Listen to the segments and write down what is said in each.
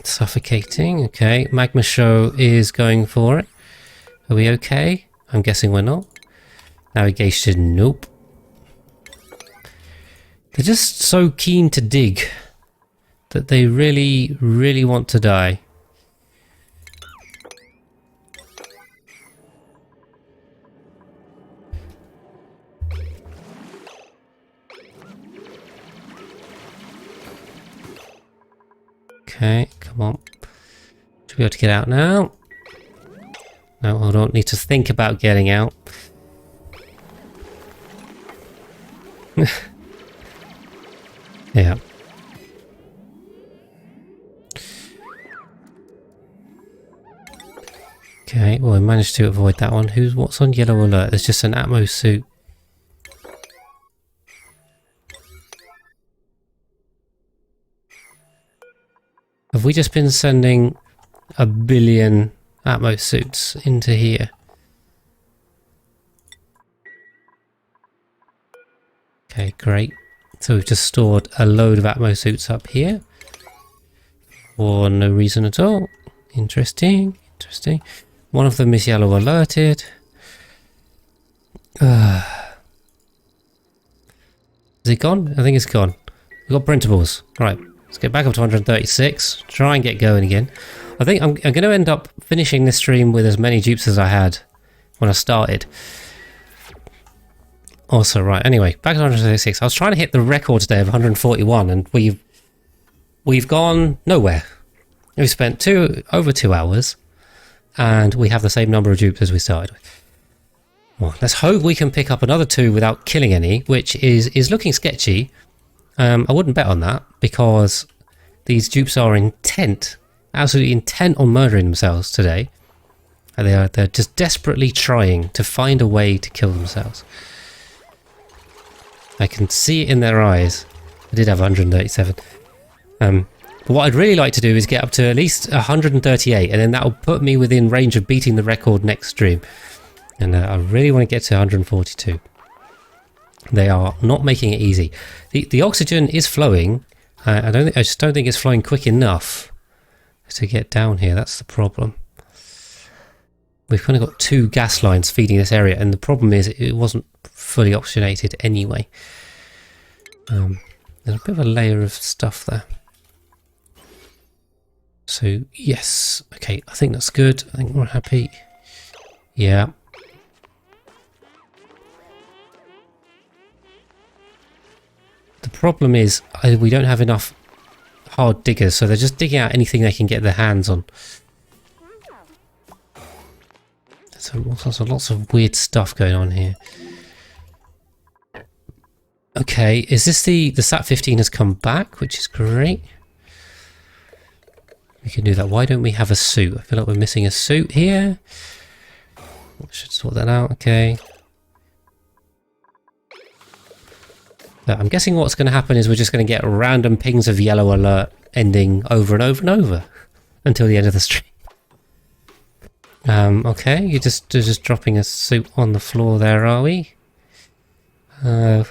Suffocating. Okay, Magma Show is going for it. Are we okay? I'm guessing we're not. Navigation, nope. They're just so keen to dig that they really, really want to die. Okay, come on. Should be able to get out now. No, I don't need to think about getting out. Yeah. Okay, well, I managed to avoid that one. What's on yellow alert? There's just an Atmo suit. Have we just been sending a billion Atmo suits into here? Okay, great. So we've just stored a load of Atmo suits up here. For no reason at all. Interesting, interesting. One of them is yellow alerted. Is it gone? I think it's gone. We've got printables. Right, let's get back up to 136. Try and get going again. I think I'm going to end up finishing this stream with as many dupes as I had when I started. Also, right, anyway, back to 136. I was trying to hit the record today of 141 and we've gone nowhere. We've spent over 2 hours and we have the same number of dupes as we started with. Well, let's hope we can pick up another 2 without killing any, which is looking sketchy. I wouldn't bet on that because these dupes are intent, absolutely intent on murdering themselves today. And they're just desperately trying to find a way to kill themselves. I can see it in their eyes. I did have 137. But what I'd really like to do is get up to at least 138, and then that will put me within range of beating the record next stream. And I really want to get to 142. They are not making it easy. The oxygen is flowing. I just don't think it's flowing quick enough to get down here. That's the problem. We've kind of got 2 gas lines feeding this area, and the problem is it wasn't fully oxygenated anyway. There's a bit of a layer of stuff there. So, yes. Okay, I think that's good. I think we're happy. Yeah. The problem is we don't have enough hard diggers, so they're just digging out anything they can get their hands on. There's lots of weird stuff going on here. Okay, is this the SAT-15 has come back, which is great. We can do that. Why don't we have a suit? I feel like we're missing a suit here. I should sort that out. Okay. I'm guessing what's going to happen is we're just going to get random pings of yellow alert ending over and over and over until the end of the stream. Okay, you're just dropping a suit on the floor there, are we? Okay.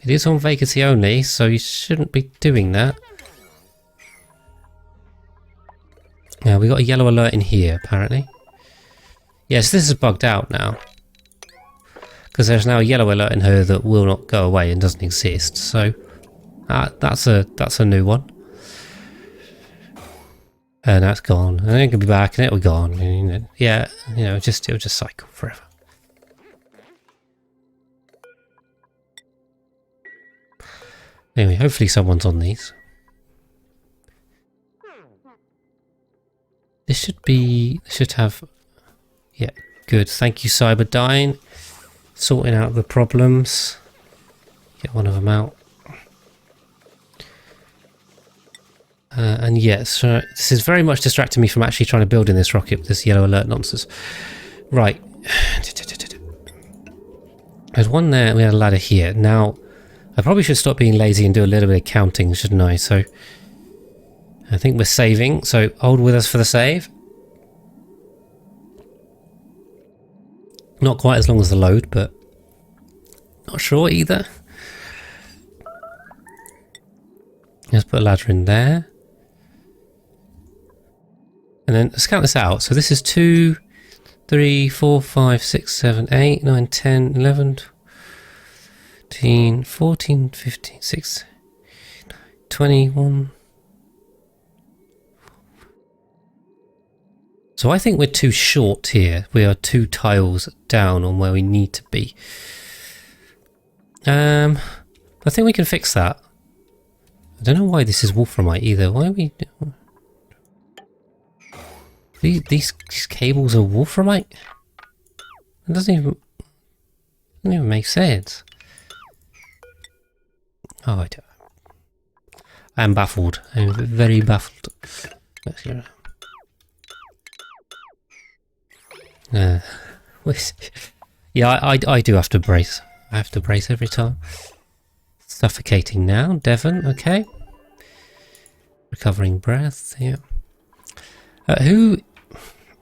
It is on vacancy only, so you shouldn't be doing that. Yeah, we got a yellow alert in here, apparently. Yes, this is bugged out now. Because there's now a yellow alert in her that will not go away and doesn't exist, so that's a new one. And that's gone. And it could be back, and it will be gone. Yeah, it'll just cycle forever. Anyway, hopefully someone's on these. This should have. Yeah, good. Thank you, Cyberdyne. Sorting out the problems. Get one of them out. And yes, this is very much distracting me from actually trying to build in this rocket with this yellow alert nonsense. Right. There's one there, we had a ladder here. Now, I probably should stop being lazy and do a little bit of counting, shouldn't I? So, I think we're saving, so hold with us for the save. Not quite as long as the load, but not sure either. Let's put a ladder in there. And then let's count this out. So this is 2, 3, 4, 5, 6, 7, 8, 9, 10, 11, 13, 14, 15, 16, 21. So I think we're too short here. We are 2 tiles down on where we need to be. I think we can fix that. I don't know why this is wolframite either. Why are we... These cables are wolframite? It doesn't even make sense. Oh, I don't. I'm baffled. I'm very baffled. Let's go. Yeah, I do have to brace. I have to brace every time. Suffocating now, Devon. Okay. Recovering breath. Yeah.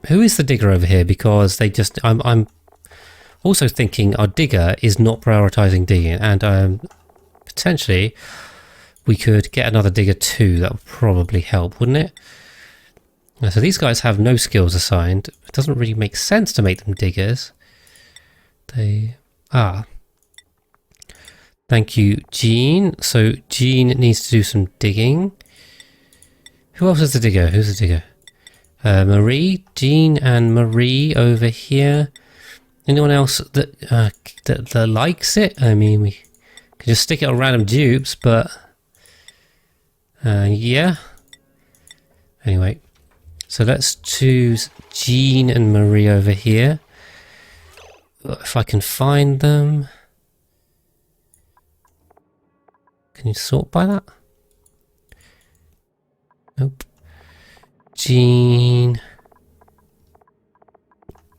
Who is the digger over here? Because they just. I'm also thinking our digger is not prioritizing digging, and potentially we could get another digger too. That would probably help, wouldn't it? So these guys have no skills assigned. It doesn't really make sense to make them diggers. They are. Thank you, Jean. So Jean needs to do some digging. Who else is the digger? Who's the digger? Marie, Jean and Marie over here. Anyone else that likes it? I mean, we can just stick it on random dupes, but yeah. Anyway. So let's choose Jean and Marie over here. If I can find them. Can you sort by that? Nope. Jean.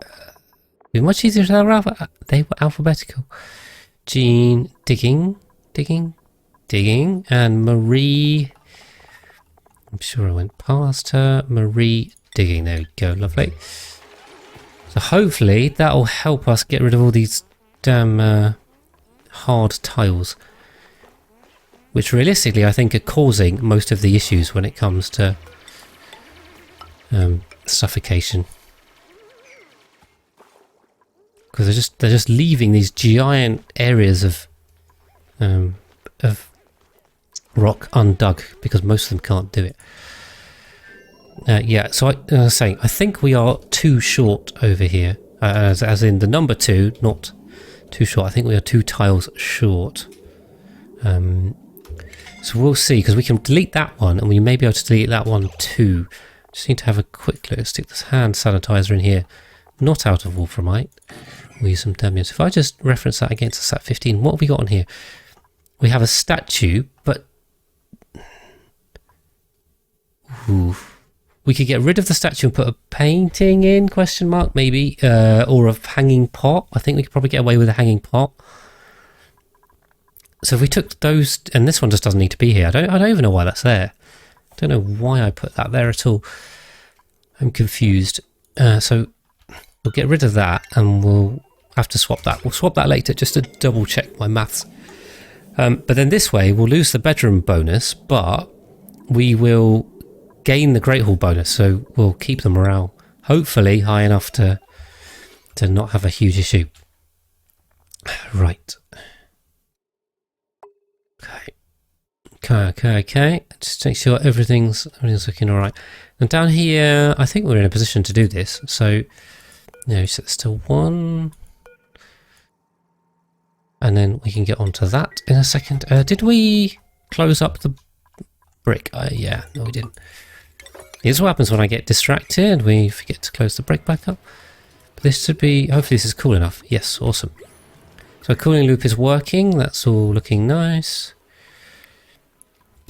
It'd be much easier to they were alphabetical. Jean, digging, and Marie. I'm sure I went past her. Marie, digging. There we go. Lovely. So hopefully that will help us get rid of all these damn hard tiles, which realistically I think are causing most of the issues when it comes to suffocation. Because they're just leaving these giant areas of rock undug because most of them can't do it. Yeah, so I was saying, I think we are too short over here, as in the number 2, not too short. I think we are 2 tiles short. So we'll see, because we can delete that one, and we may be able to delete that one too. Just need to have a quick look. Let's stick this hand sanitizer in here, not out of wolframite. We'll use some damians. If I just reference that against a sat 15, what have we got on here? We have a statue, but ooh. We could get rid of the statue and put a painting in, question mark, maybe, or a hanging pot. I think we could probably get away with a hanging pot. So if we took those, and this one just doesn't need to be here. I don't even know why that's there. I don't know why I put that there at all. I'm confused. So we'll get rid of that, and we'll have to swap that. We'll swap that later just to double check my maths. But then this way, we'll lose the bedroom bonus, but we will gain the Great Hall bonus, so we'll keep the morale hopefully high enough to not have a huge issue. Right. Okay. Just make sure everything's looking all right. And down here, I think we're in a position to do this. So, set this to 1, and then we can get onto that in a second. Did we close up the brick? Yeah, no, we didn't. Here's what happens when I get distracted. We forget to close the brick back up. But this should be, hopefully this is cool enough. Yes, awesome. So cooling loop is working. That's all looking nice.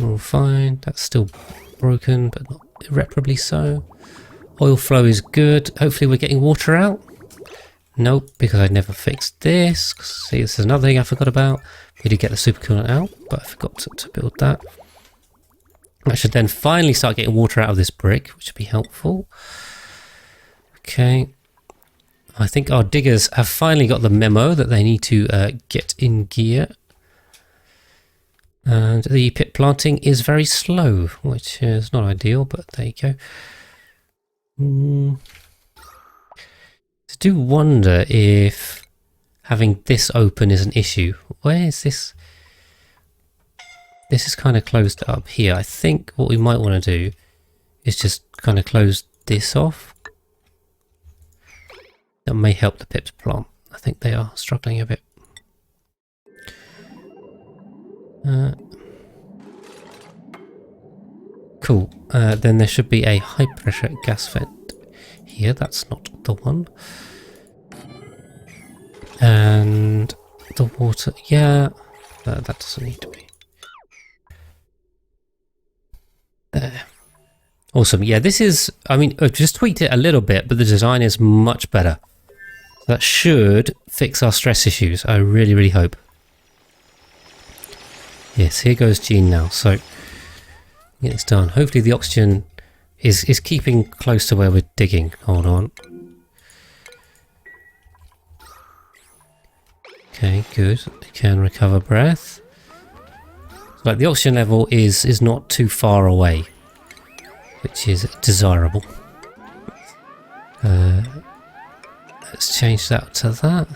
All fine. That's still broken, but not irreparably so. Oil flow is good. Hopefully we're getting water out. Nope, because I never fixed this. See, this is another thing I forgot about. We did get the supercoolant out, but I forgot to build that. I should then finally start getting water out of this brick, which would be helpful. Okay. I think our diggers have finally got the memo that they need to get in gear. And the pit planting is very slow, which is not ideal, but there you go. I do wonder if having this open is an issue. Where is this? This is kind of closed up here. I think what we might want to do is just kind of close this off. That may help the pips plant. I think they are struggling a bit. Cool. Then there should be a high pressure gas vent here. That's not the one. And the water, yeah, that doesn't need to be. There. Awesome. Yeah, this is, I mean, I've just tweaked it a little bit, but the design is much better. That should fix our stress issues. I really, really hope. Yes, here goes Gene now. So, get this done. Hopefully the oxygen is keeping close to where we're digging. Hold on. Okay, good. We can recover breath. Like the oxygen level is not too far away, which is desirable. Let's change that to that.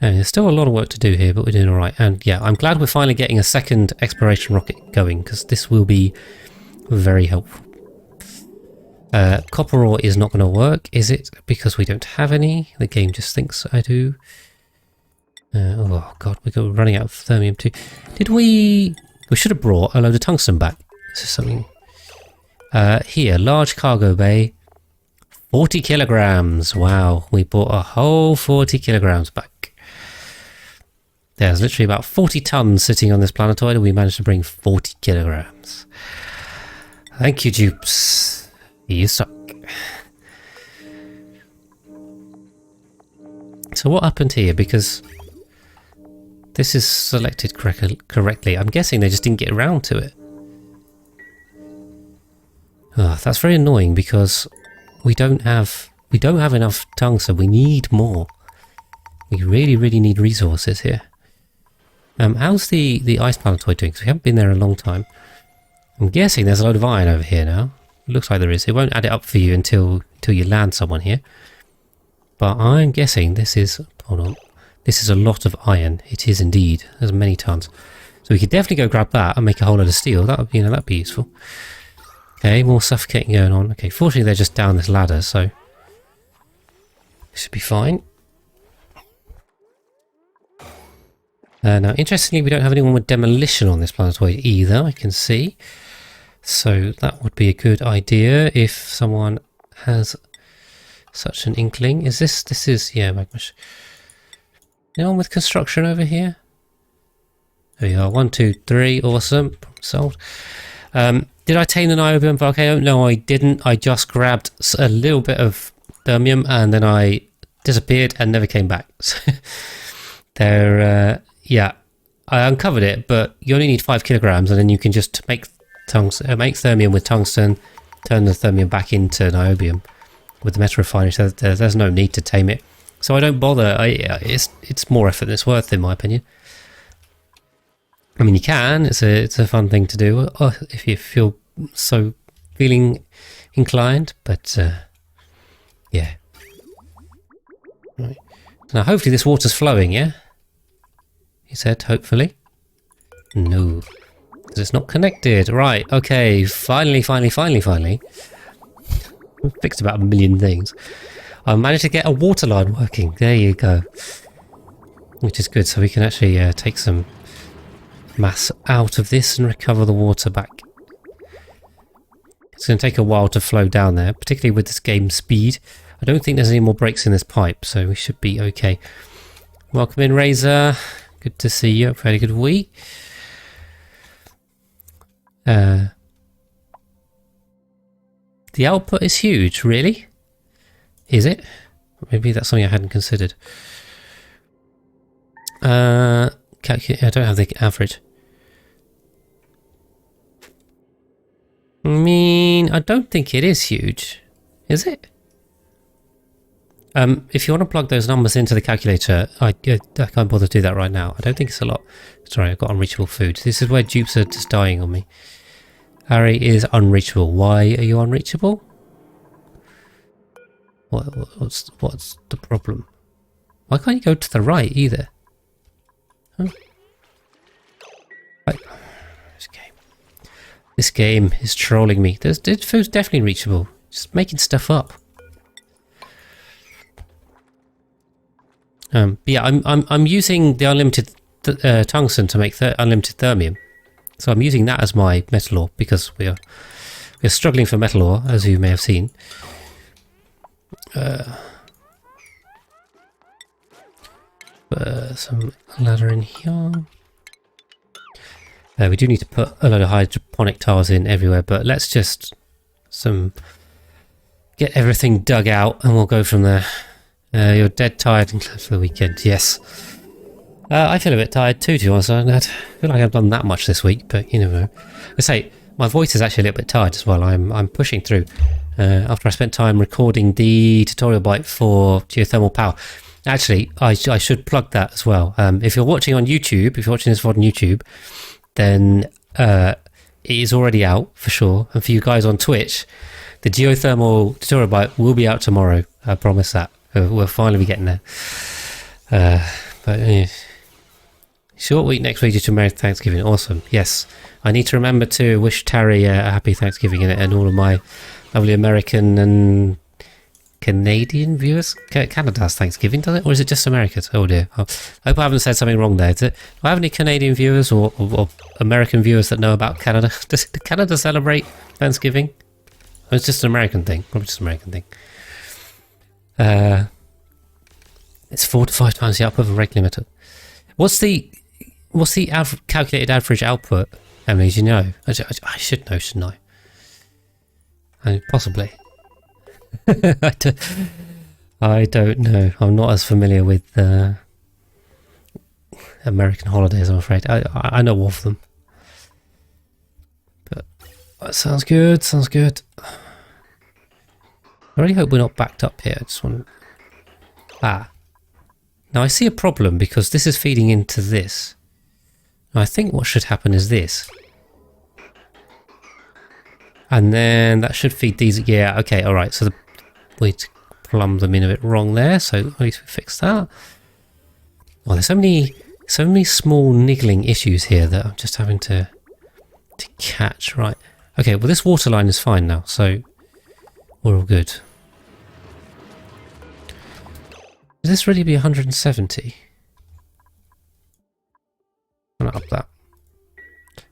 And there's still a lot of work to do here, but we're doing alright. And yeah, I'm glad we're finally getting a second exploration rocket going, because this will be very helpful. Copper ore is not going to work, is it? Because we don't have any. The game just thinks I do. Oh god, we're running out of thermium too. Did we... We should have brought a load of tungsten back. This is something... here, large cargo bay. 40 kilograms. Wow, we bought a whole 40 kilograms back. There's literally about 40 tons sitting on this planetoid, and we managed to bring 40 kilograms. Thank you, Dupes. You suck. So what happened here? Because this is selected correctly. I'm guessing they just didn't get around to it. Oh, that's very annoying because we don't have enough tungsten. We need more. We really, really need resources here. How's the ice planetoid doing? Because we haven't been there in a long time. I'm guessing there's a load of iron over here now. It looks like there is. It won't add it up for you until you land someone here. But I'm guessing this is... Hold on. This is a lot of iron. It is indeed. There's many tons. So we could definitely go grab that and make a whole lot of steel. That would, that'd be useful. Okay, more suffocating going on. Okay, fortunately they're just down this ladder, so... This should be fine. Now, interestingly, we don't have anyone with demolition on this planetoid either, I can see. So that would be a good idea if someone has such an inkling. Is this is, yeah, magma. Anyone with construction over here? There we are, 1, 2, 3, awesome, solved. Did I tame the niobium volcano? No, I didn't. I just grabbed a little bit of thermium and then I disappeared and never came back. Yeah, I uncovered it, but you only need 5 kilograms and then you can just make thermium with tungsten, turn the thermium back into niobium with the metal refinery, so there's no need to tame it. So I don't bother. It's more effort than it's worth, in my opinion. I mean, you can. It's a fun thing to do if you feel so feeling inclined. But yeah. Right. Now, hopefully, this water's flowing. Yeah. He said, hopefully. No, because it's not connected. Right. Okay. Finally. We fixed about a million things. I managed to get a water line working. There you go. Which is good. So we can actually take some mass out of this and recover the water back. It's going to take a while to flow down there, particularly with this game speed. I don't think there's any more breaks in this pipe, so we should be okay. Welcome in, Razor. Good to see you. Hope you had a good week. The output is huge, really? Is it? Maybe that's something I hadn't considered. I don't have the average. I mean, I don't think it is huge. Is it? If you want to plug those numbers into the calculator, I can't bother to do that right now. I don't think it's a lot. Sorry, I've got unreachable food. This is where dupes are just dying on me. Harry is unreachable. Why are you unreachable? What's the problem? Why can't you go to the right either? Huh? Right. This game is trolling me. This food's definitely reachable. Just making stuff up. Yeah, I'm using the unlimited tungsten to make unlimited thermium. So I'm using that as my metal ore because we're struggling for metal ore, as you may have seen. Some ladder in here. We do need to put a load of hydroponic tiles in everywhere, but let's just get everything dug out and we'll go from there. You're dead tired and close for the weekend. Yes. I feel a bit tired too, to be honest. I feel like I've done that much this week, but you never know. I say, my voice is actually a little bit tired as well. I'm pushing through. After I spent time recording the tutorial bite for geothermal power. Actually, I should plug that as well. If you're watching on YouTube, if you're watching this VOD on YouTube, then it is already out for sure. And for you guys on Twitch, the geothermal tutorial bite will be out tomorrow. I promise that. We'll finally be getting there. But short week next week due to American Thanksgiving. Awesome. Yes, I need to remember to wish Terry a happy Thanksgiving and all of my lovely American and Canadian viewers. Canada has Thanksgiving, does it? Or is it just Americans? Oh dear. I hope I haven't said something wrong there. Do I have any Canadian viewers or American viewers that know about Canada? Does Canada celebrate Thanksgiving? Or it's just an American thing. Probably just an American thing. It's 4 to 5 times the output of a rate limiter. What's the calculated average output, Emily? Do you know? I should know, shouldn't I? Possibly. I don't know. I'm not as familiar with American holidays, I'm afraid. I know of them. But that sounds good. Sounds good. I really hope we're not backed up here. I just want to... Now I see a problem because this is feeding into this. Now I think what should happen is this. And then that should feed these. Yeah, okay, alright. So we plumbed them in a bit wrong there. So at least we fixed that. Oh, there's so many small niggling issues here that I'm just having to catch. Right. Okay, well this water line is fine now. So we're all good. Does this really be 170? I'm gonna up that.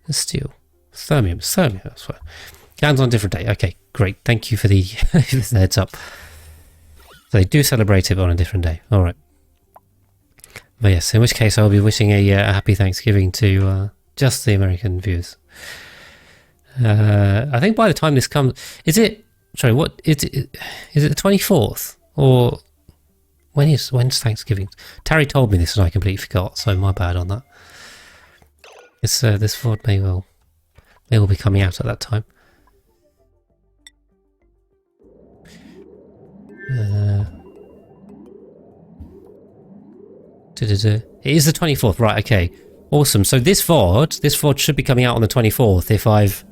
And steel. Thermium, that's what. Lands on a different day. Okay, great. Thank you for the heads up. So they do celebrate it on a different day. Alright. But yes, in which case I'll be wishing a happy Thanksgiving to just the American viewers. I think by the time this comes... Is it... Sorry, what... Is it the 24th? Or... When's Thanksgiving? Terry told me this and I completely forgot, so my bad on that. This VOD may well be coming out at that time. It is the 24th, right? Okay, awesome. So this VOD should be coming out on the 24th if I've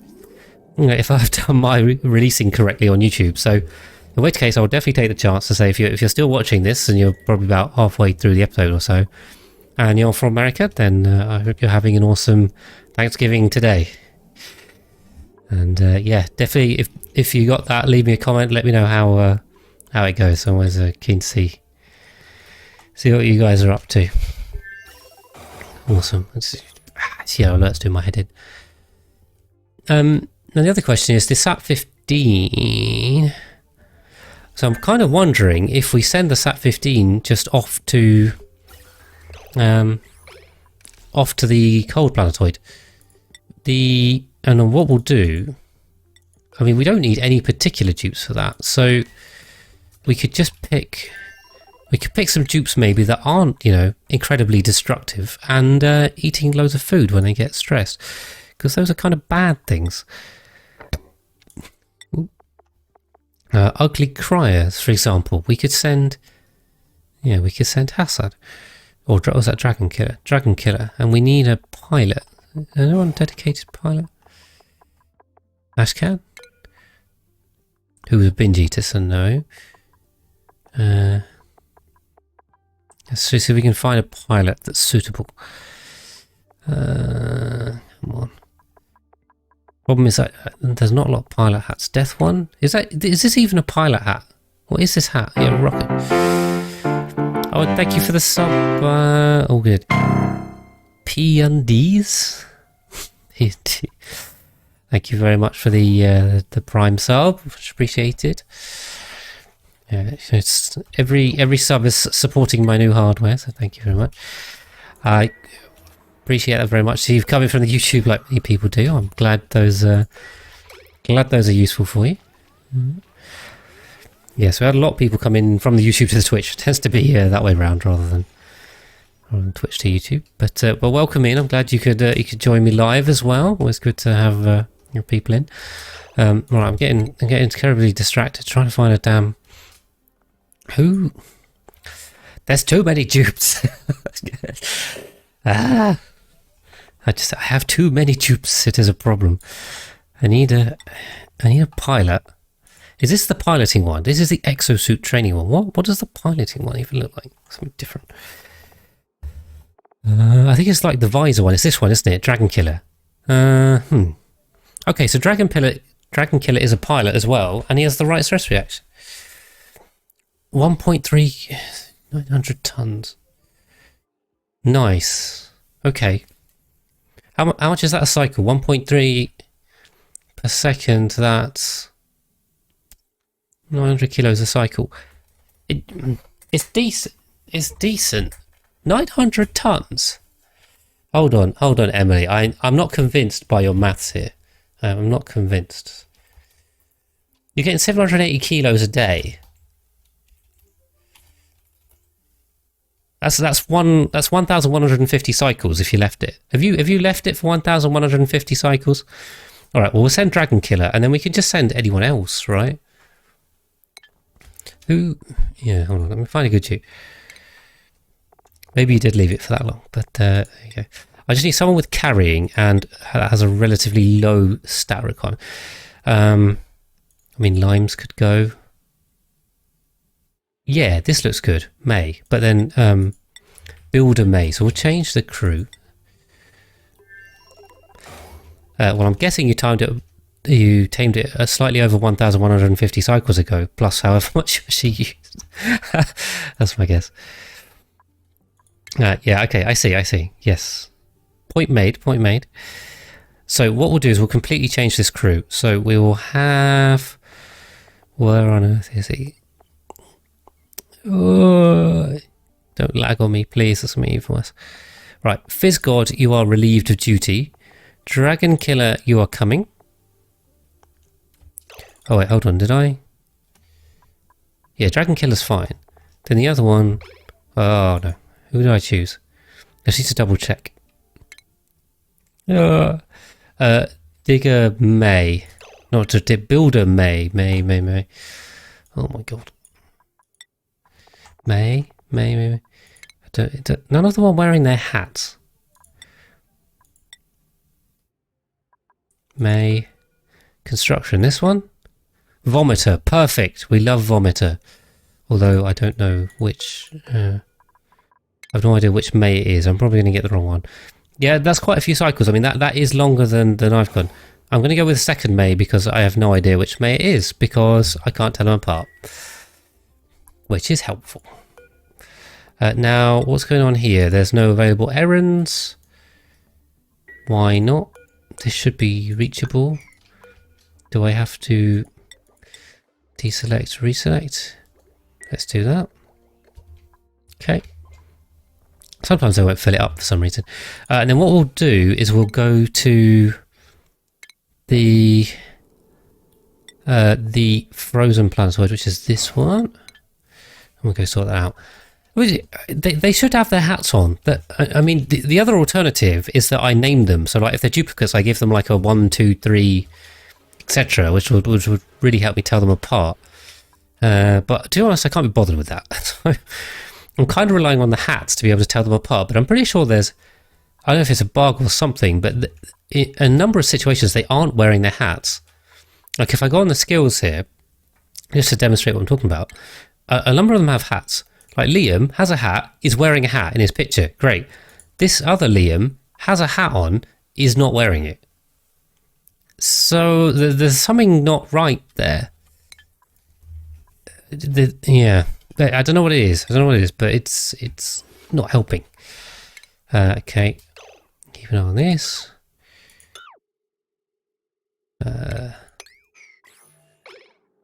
done my releasing correctly on YouTube. So. In which case, I will definitely take the chance to say if you're still watching this and you're probably about halfway through the episode or so, and you're from America, then I hope you're having an awesome Thanksgiving today. And yeah, definitely, if you got that, leave me a comment. Let me know how it goes. I'm always keen to see what you guys are up to. Awesome. See how alerts do my head in. Now the other question is the SAT 15. So I'm kind of wondering if we send the SAT-15 just off to the cold planetoid. And then what we'll do, I mean, we don't need any particular dupes for that, so we could just pick some dupes maybe that aren't, you know, incredibly destructive and eating loads of food when they get stressed, because those are kind of bad things. Ugly criers, for example. We could send Yeah, we could send Hassad. Or was that Dragon Killer? Dragon Killer. And we need a pilot. Anyone dedicated pilot? Ashcan? Who was a binge eater, so no. Let's see if we can find a pilot that's suitable. Come on. Problem is that there's not a lot of pilot hats. Death one? Is this even a pilot hat? What is this hat? Yeah, rocket. Oh, thank you for the sub. All good. P&Ds? Thank you very much for the Prime sub. Much appreciated. Yeah, it's every sub is supporting my new hardware, so thank you very much. I appreciate that very much. So you've come in from the YouTube like many people do. I'm glad those are useful for you. Yeah, so we had a lot of people come in from the YouTube to the Twitch. It tends to be that way around rather than Twitch to YouTube. But well, welcome in. I'm glad you could join me live as well. Always good to have your people in. Right, I'm getting terribly distracted trying to find a damn. Who? There's too many dupes. I have too many dupes. It is a problem. I need a pilot. Is this the piloting one? This is the exosuit training one. What does the piloting one even look like? Something different. I think it's like the visor one. It's this one, isn't it? Dragon Killer. Okay, so Dragon Killer is a pilot as well, and he has the right stress reaction. 1.3 900 tons. Nice. Okay. How much is that a cycle? 1.3 per second. That's 900 kilos a cycle. It's decent. It's decent. 900 tons. Hold on, Emily. I'm not convinced by your maths here. I'm not convinced. You're getting 780 kilos a day. That's 1,150 cycles if you left it. Have you left it for 1,150 cycles? All right. Well, we'll send Dragon Killer, and then we can just send anyone else, right? Who? Yeah. Hold on. Let me find a good dupe. Maybe you did leave it for that long, but there you go. I just need someone with carrying and that has a relatively low stat requirement. I mean, limes could go. Yeah, this looks good. May. But then builder May. So we'll change the crew. Well, I'm guessing you tamed it slightly over 1,150 cycles ago, plus however much she used. That's my guess. Yeah, okay, I see. Yes. Point made. So what we'll do is we'll completely change this crew. So we will have... Where on earth is he? Oh, don't lag on me, please. That's me for us. Right, Fizz God, you are relieved of duty. Dragon Killer, you are coming. Oh wait, hold on, did I? Yeah, Dragon Killer's fine. Then the other one... Oh no, who did I choose? I just need to double check. Digger May. Not to Builder May. May. Oh my god. May. None of them are wearing their hats. May. Construction. This one? Vomiter. Perfect. We love Vomiter. Although I don't know which... I have no idea which May it is. I'm probably going to get the wrong one. Yeah, that's quite a few cycles. I mean, that is longer than I've gone. I'm going to go with second May because I have no idea which May it is because I can't tell them apart. Which is helpful. Now, what's going on here? There's no available errands. Why not? This should be reachable. Do I have to deselect, reselect? Let's do that. Okay. Sometimes I won't fill it up for some reason. And then what we'll do is we'll go to the frozen planetoid, which is this one. And we'll go sort that out. They should have their hats on. I mean, the other alternative is that I name them. So like if they're duplicates, I give them like a 1, 2, 3, etc., which would really help me tell them apart. But to be honest, I can't be bothered with that. So I'm kind of relying on the hats to be able to tell them apart, but I'm pretty sure there's, I don't know if it's a bug or something, but in a number of situations they aren't wearing their hats. Like if I go on the skills here, just to demonstrate what I'm talking about, a number of them have hats. Like Liam has a hat, is wearing a hat in his picture. Great. This other Liam has a hat on, is not wearing it. So there's something not right there. Yeah. I don't know what it is. But it's not helping. Okay. Keep an eye on this.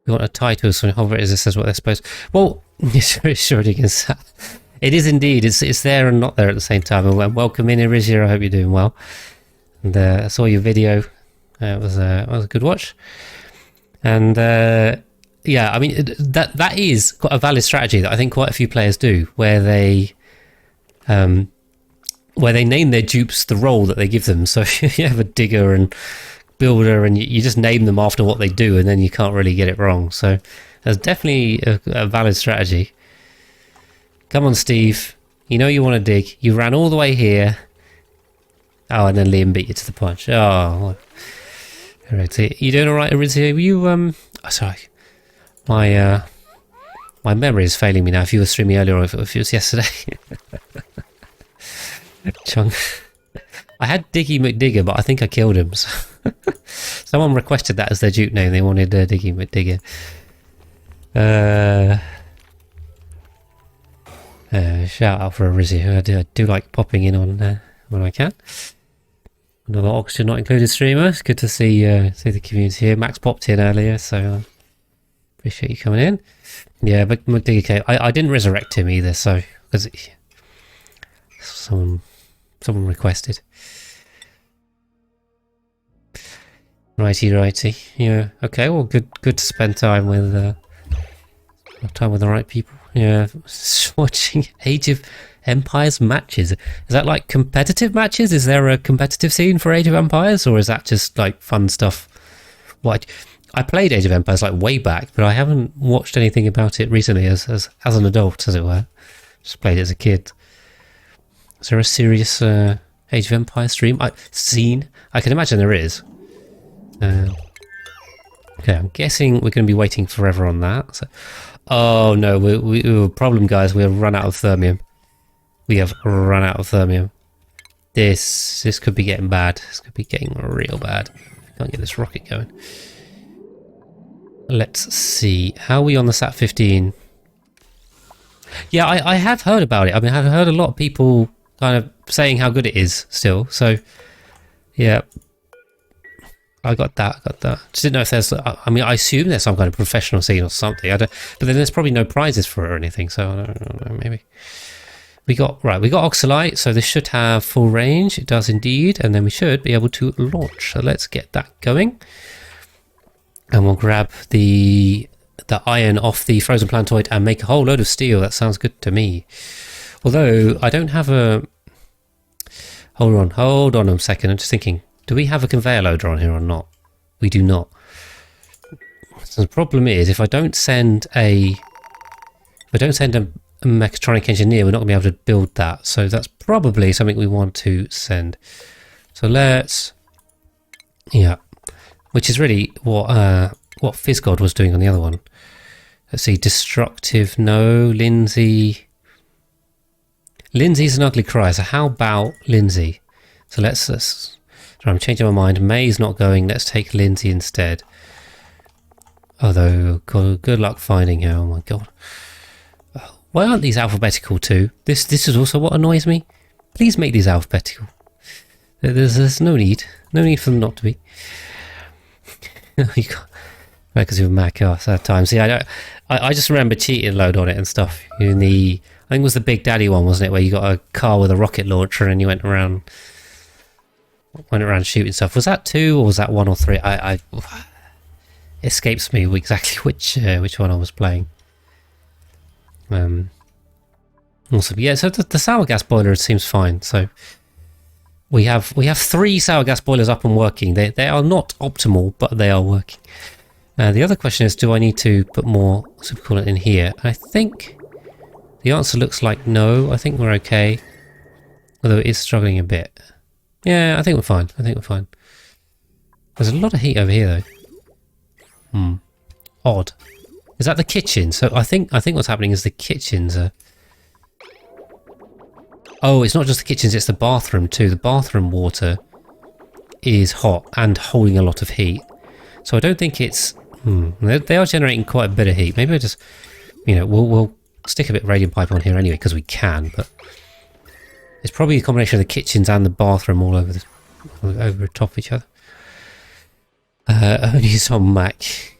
We want a title, so however it is, this says what they're supposed. Well, sure it is indeed. It's there and not there at the same time. And welcome in, Erizia. I hope you're doing well. And I saw your video. It was a good watch. And yeah, I mean that is quite a valid strategy that I think quite a few players do, where they name their dupes the role that they give them. So you have a digger and builder, and you just name them after what they do, and then you can't really get it wrong. So that's definitely a valid strategy. Come on, Steve. You know you want to dig. You ran all the way here. Oh, and then Liam beat you to the punch. Oh, all right. So you doing all right, Arizio? Were you oh, sorry, my memory is failing me now. If you were streaming earlier, or if it was yesterday. Chung. I had Diggy McDigger, but I think I killed him. So someone requested that as their dupe name. They wanted Diggy McDigger. Shout out for Arizio. I do like popping in on when I can. Another oxygen not included streamer. It's good to see the community here. Max popped in earlier, so appreciate you coming in. Yeah, but McDigger came. I didn't resurrect him either, so because someone requested. Righty. Yeah. Okay. Well, good to spend time with the right people. Yeah. Watching Age of Empires matches. Is that like competitive matches? Is there a competitive scene for Age of Empires, or is that just like fun stuff? What I played Age of Empires like way back, but I haven't watched anything about it recently as an adult, as it were. Just played it as a kid. Is there a serious Age of Empires scene? I can imagine there is. Okay, I'm guessing we're going to be waiting forever on that. So, oh no, we problem, guys. We have run out of thermium. This could be getting bad. This could be getting real bad. Can't get this rocket going. Let's see. How are we on the Sat-15? Yeah, I have heard about it. I mean, I've heard a lot of people kind of saying how good it is still. So, yeah. I got that. Just didn't know if there's. I mean, I assume there's some kind of professional scene or something. But then there's probably no prizes for it or anything. So I don't know. Maybe we got Oxalite. So this should have full range. It does indeed, and then we should be able to launch. So let's get that going, and we'll grab the iron off the frozen planetoid and make a whole load of steel. That sounds good to me. Although I don't have a. Hold on a second. I'm just thinking. Do we have a conveyor loader on here or not? We do not. So the problem is, if I don't send a mechatronic engineer, we're not going to be able to build that. So that's probably something we want to send. So let's, yeah, which is really what FizzGod was doing on the other one. Let's see, destructive, no, Lindsay. Lindsay's an ugly cry. So how about Lindsay? So let's. I'm changing my mind. May's not going. Let's take Lindsay instead. Although, good luck finding her. Oh my god. Why aren't these alphabetical too? This is also what annoys me. Please make these alphabetical. There's no need. No need for them not to be. Because of Mac at times. See, I just remember cheating load on it and stuff. In the, I think it was the Big Daddy one, wasn't it? Where you got a car with a rocket launcher and you went around shooting stuff. Was that 2 or was that 1 or 3? I escapes me exactly which one I was playing. Awesome. Yeah, so the sour gas boiler seems fine. So we have 3 sour gas boilers up and working. They are not optimal, but they are working. The other question is, do I need to put more supercoolant in here? I think The answer looks like no. I think we're okay. Although it is struggling a bit. Yeah, I think we're fine. I think we're fine. There's a lot of heat over here, though. Odd. Is that the kitchen? So I think what's happening is the kitchens are... Oh, it's not just the kitchens, it's the bathroom too. The bathroom water is hot and holding a lot of heat. So I don't think it's... They are generating quite a bit of heat. Maybe I just... we'll stick a bit of radiant pipe on here anyway, because we can, but... It's probably a combination of the kitchens and the bathroom all over the top of each other. Only some Mac.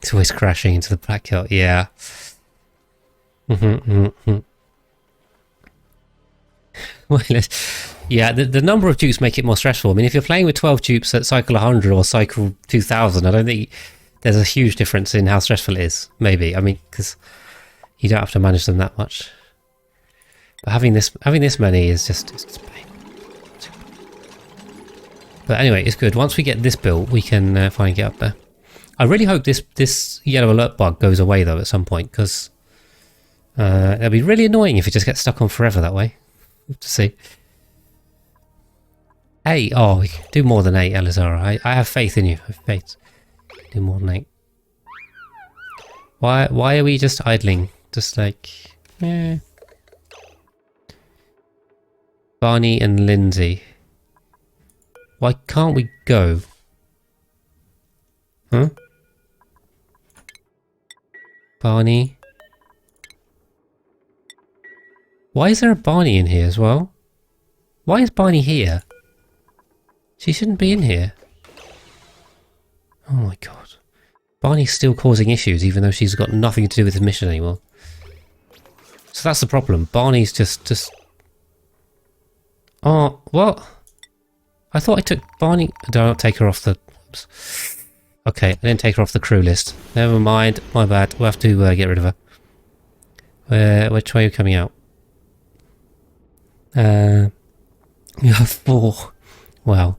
It's always crashing into the blackout. Yeah. Well, yeah, the number of dupes make it more stressful. I mean, if you're playing with 12 dupes at cycle 100 or cycle 2000, I don't think there's a huge difference in how stressful it is. Maybe. I mean, because you don't have to manage them that much. But having this many is just it's a pain. But anyway, it's good. Once we get this built, we can finally get up there. I really hope this yellow alert bug goes away though at some point, because it'll be really annoying if it just gets stuck on forever that way. We'll have to see. 8. Oh, we can do more than 8, Elizara. I have faith in you. I have faith. Do more than 8. Why are we just idling? Just like, Barney and Lindsay. Why can't we go? Huh? Barney. Why is there a Barney in here as well? Why is Barney here? She shouldn't be in here. Oh my god. Barney's still causing issues even though she's got nothing to do with the mission anymore. So that's the problem. Barney's just... Oh, what? I thought I took Barney... Did I not take her off the... Oops. Okay, I didn't take her off the crew list. Never mind. My bad. We'll have to get rid of her. Which way are you coming out? You have 4. Wow.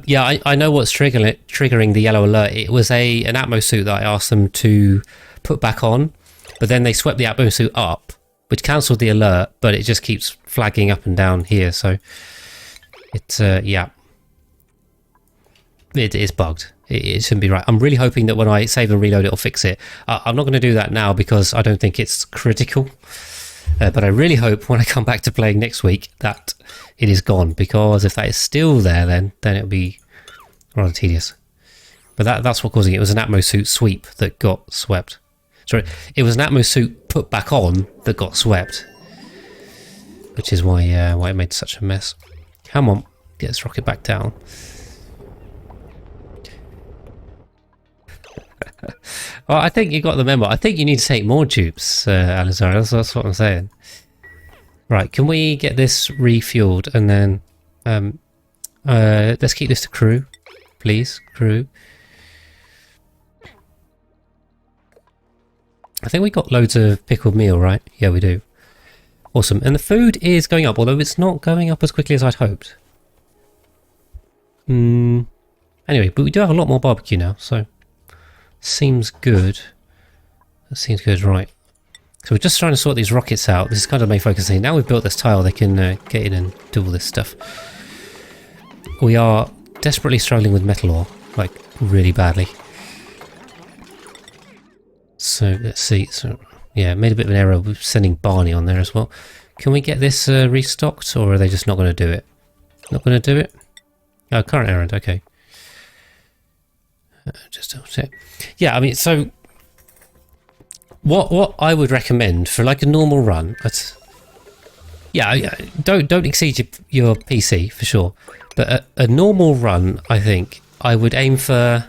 Yeah, I know what's triggering the yellow alert. It was an Atmo suit that I asked them to put back on, but then they swept the Atmo suit up, which cancelled the alert, but it just keeps flagging up and down here, so it's, yeah. It is bugged. It shouldn't be right. I'm really hoping that when I save and reload it'll fix it. I'm not going to do that now because I don't think it's critical. But I really hope when I come back to playing next week that it is gone, because if that is still there then it'll be rather tedious. But that's what causing it. It was an Atmo suit sweep that got swept. Sorry, it was an Atmo suit put back on that got swept. Which is why it made such a mess. Come on, get this rocket back down. Well, I think you got the memo. I think you need to take more dupes, Alizar. That's what I'm saying. Right, can we get this refueled and then let's keep this to crew, please, crew. I think we got loads of pickled meal, right? Yeah, we do. Awesome. And the food is going up, although it's not going up as quickly as I'd hoped. Anyway, but we do have a lot more barbecue now, so seems good. That seems good, right. So we're just trying to sort these rockets out. This is kind of my focus thing. Now we've built this tile, they can get in and do all this stuff. We are desperately struggling with metal ore, like really badly. So let's see. So yeah, made a bit of an error with sending Barney on there as well. Can we get this restocked, or are they just not going to do it? Not going to do it? Oh, current errand, okay. Just double check. Yeah, I mean, so what I would recommend for like a normal run, don't exceed your PC for sure, but a normal run, I think I would aim for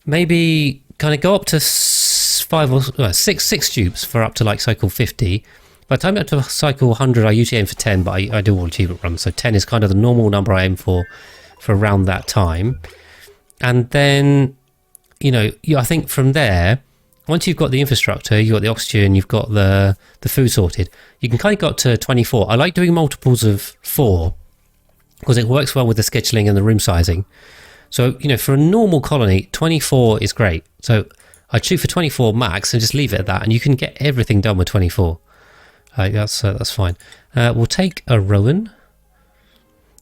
maybe kind of go up to 5 or 6 dupes for up to like cycle 50. By the time up to cycle 100, I usually aim for 10, but I do all achievement runs, so 10 is kind of the normal number I aim for around that time. And then, I think from there, once you've got the infrastructure, you've got the oxygen, you've got the food sorted, you can kind of go up to 24. I like doing multiples of 4 because it works well with the scheduling and the room sizing. So, for a normal colony, 24 is great. So I'd shoot for 24 max and just leave it at that, and you can get everything done with 24. That's fine. We'll take a Rowan.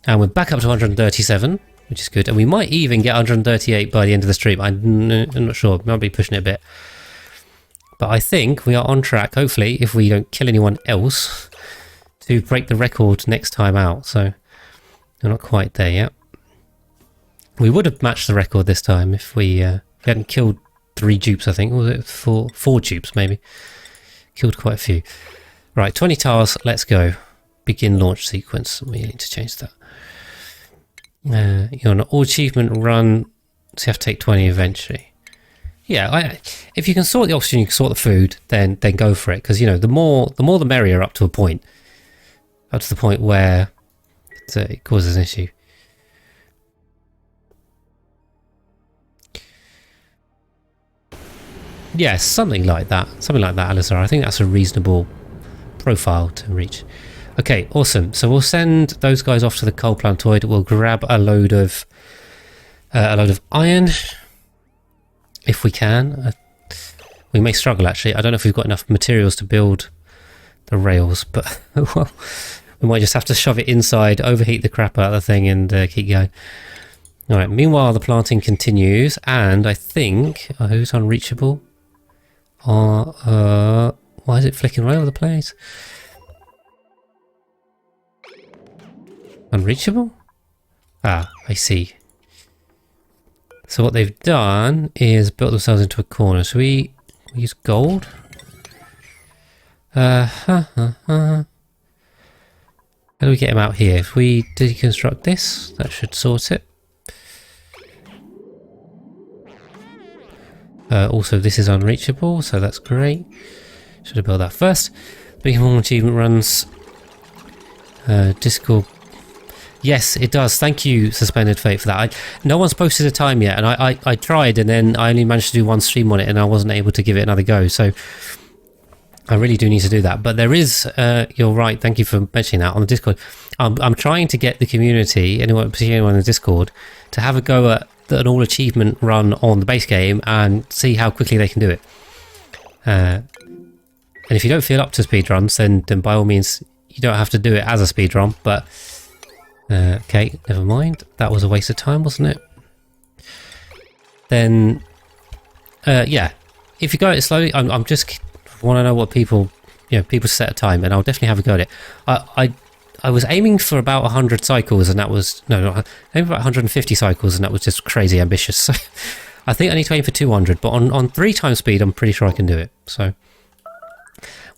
And we're back up to 137, which is good. And we might even get 138 by the end of the stream. I'm not sure. Might be pushing it a bit. But I think we are on track, hopefully, if we don't kill anyone else, to break the record next time out. So we're not quite there yet. We would have matched the record this time if we hadn't killed 3 dupes, I think. Or was it 4 dupes, maybe? Killed quite a few. Right, 20 tiles, let's go. Begin launch sequence. We need to change that. You're on an all achievement run, so you have to take 20 eventually. Yeah, if you can sort the oxygen, you can sort the food, then go for it. Because, you know, the more the merrier up to a point. Up to the point where it causes an issue. Yes, something like that. Something like that, Alizar. I think that's a reasonable profile to reach. Okay, awesome. So we'll send those guys off to the coal plantoid. We'll grab a load of iron if we can. We may struggle actually. I don't know if we've got enough materials to build the rails, but well, we might just have to shove it inside, overheat the crap out of the thing, and keep going. All right. Meanwhile, the planting continues, and I think who's unreachable? Why is it flicking all over the place? Unreachable? Ah, I see. So what they've done is built themselves into a corner. So we use gold? How do we get him out here? If we deconstruct this, that should sort it. Also, this is unreachable, so that's great. Should have built that first. Big more achievement runs. Discord. Yes, it does. Thank you, Suspended Fate, for that. No one's posted a time yet, and I tried, and then I only managed to do one stream on it, and I wasn't able to give it another go. So I really do need to do that. But there is, you're right. Thank you for mentioning that on the Discord. I'm trying to get the community, particularly anyone in the Discord, to have a go at an all achievement run on the base game and see how quickly they can do it. And if you don't feel up to speedruns, then by all means, you don't have to do it as a speedrun. But okay, never mind. That was a waste of time, wasn't it? Then, yeah, if you go at it slowly, I'm just want to know what people set a time, and I'll definitely have a go at it. I was aiming for about 100 cycles, and that was aiming for about 150 cycles, and that was just crazy ambitious. So I think I need to aim for 200, but on 3 times speed, I'm pretty sure I can do it. So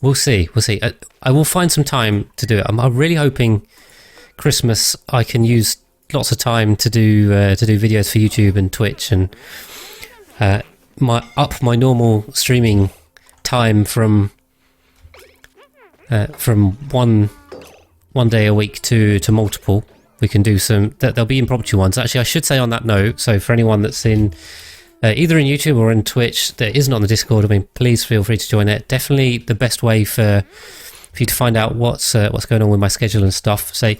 we'll see. We'll see. I will find some time to do it. I'm really hoping Christmas I can use lots of time to do videos for YouTube and Twitch, and my normal streaming time from one day a week to multiple. We can do some. There'll be impromptu ones. Actually, I should say on that note. So for anyone that's in either in YouTube or in Twitch that isn't on the Discord, I mean, please feel free to join it. Definitely the best way for you to find out what's going on with my schedule and stuff. Say,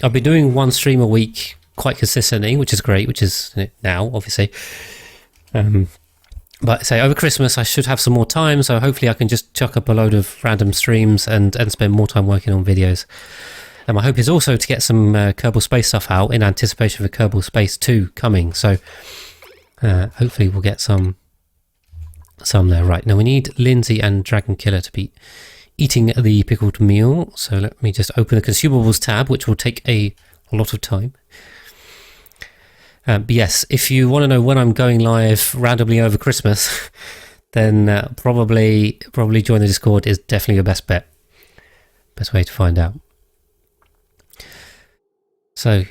I've been doing one stream a week quite consistently, which is great. Which is now, obviously. But say over Christmas I should have some more time, so hopefully I can just chuck up a load of random streams and spend more time working on videos. And my hope is also to get some Kerbal Space stuff out in anticipation for Kerbal Space 2 coming. So hopefully we'll get some there. Right, now we need Lindsay and Dragon Killer to be eating the pickled meal. So let me just open the consumables tab, which will take a lot of time. But yes, if you want to know when I'm going live randomly over Christmas, then probably join the Discord is definitely your best bet. Best way to find out. So,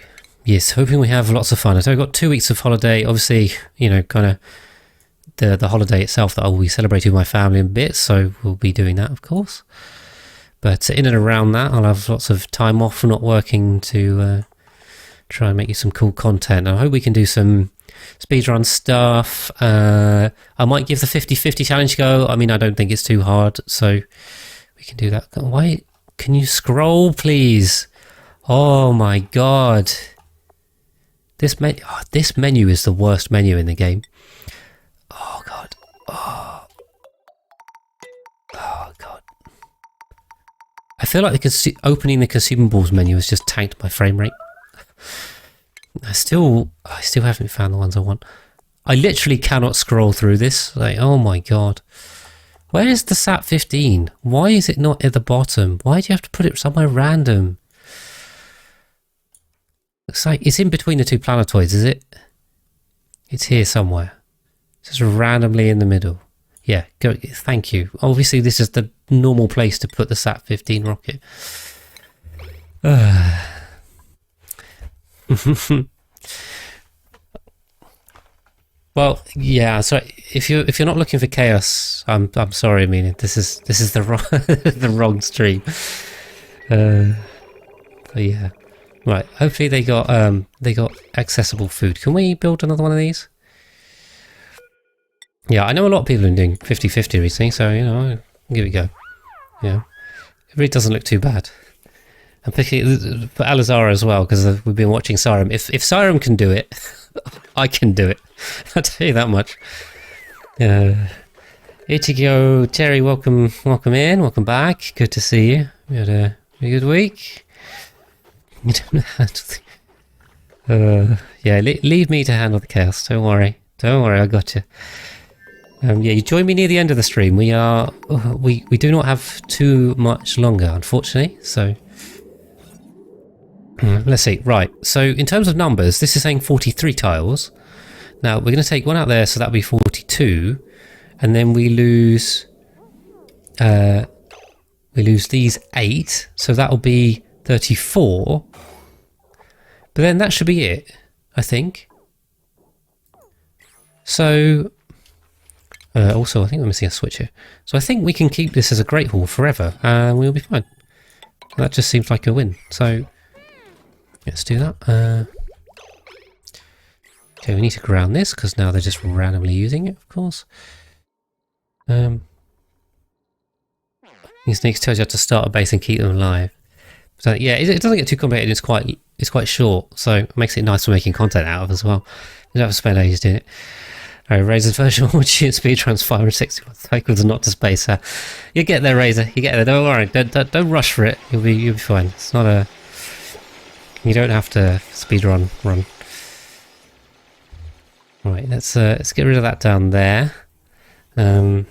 yes, hoping we have lots of fun. So I've got 2 weeks of holiday. Obviously, kind of the holiday itself that I will be celebrating with my family in bits, so we'll be doing that, of course. But in and around that, I'll have lots of time off, not working, to try and make you some cool content. I hope we can do some speedrun stuff. I might give the 50-50 challenge a go. I mean, I don't think it's too hard, so we can do that. Why? Can you scroll, please? Oh my god. This menu is the worst menu in the game. Oh god. Oh god. feel like opening the consumables menu has just tanked my frame rate. I still haven't found the ones I want. I literally cannot scroll through this. Like, oh my god. Where is the SAT 15? Why is it not at the bottom? Why do you have to put it somewhere random? Looks like it's in between the two planetoids, is it? It's here somewhere. Just randomly in the middle. Yeah, go. Thank you. Obviously, this is the normal place to put the SAT 15 rocket. Well, yeah. So if you're not looking for chaos, I'm sorry. I mean, this is the wrong the wrong stream. But yeah. Right. Hopefully they got accessible food. Can we build another one of these? Yeah, I know a lot of people have been doing 50-50 recently, so you know, give it a go. Yeah, it really doesn't look too bad. And particularly for Alizara as well, because we've been watching Siren. If Siren can do it, I can do it. I'll tell you that much. Ichigo, Terry, welcome in, welcome back. Good to see you. We had a good week. You don't have to. Yeah, leave me to handle the chaos. Don't worry, I got you. Yeah, you join me near the end of the stream. We do not have too much longer, unfortunately. So let's see. Right. So in terms of numbers, this is saying 43 tiles. Now we're going to take one out there, so that'll be 42, and then we lose these 8, so that'll be 34. But then that should be it, I think. So. Also, I think we're missing a switch here. So I think we can keep this as a Great Hall forever, and we'll be fine. That just seems like a win. So, let's do that. Okay, we need to ground this, because now they're just randomly using it, of course. These sneaks tells you how to start a base and keep them alive. So yeah, it doesn't get too complicated. It's quite short, so it makes it nice for making content out of as well. You don't have to spend ages doing it. Alright, Razor's version will shoot speedruns 561 cycles and not to space. You get there, Razor. You get there. Don't worry. Don't rush for it. You'll be fine. It's not a. You don't have to speedrun. Run. Right. Let's get rid of that down there. End